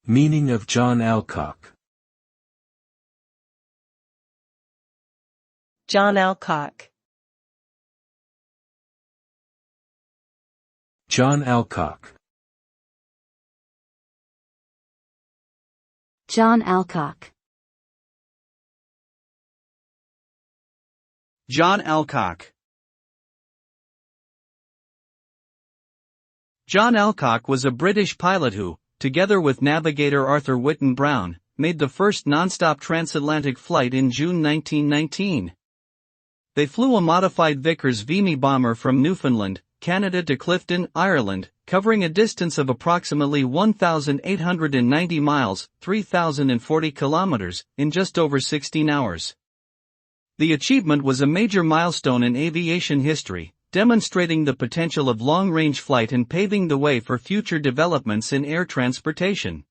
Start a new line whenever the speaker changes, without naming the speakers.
Meaning of John Alcock.
John Alcock.
John Alcock.
John Alcock.
John Alcock. John Alcock was a British pilot who, together with navigator Arthur Whitten Brown, made the first non-stop transatlantic flight in June 1919. They flew a modified Vickers Vimy bomber from Newfoundland, Canada to Clifton, Ireland, covering a distance of approximately 1,890 miles, 3,040 kilometers, in just over 16 hours. The achievement was a major milestone in aviation history, demonstrating the potential of long-range flight and paving the way for future developments in air transportation.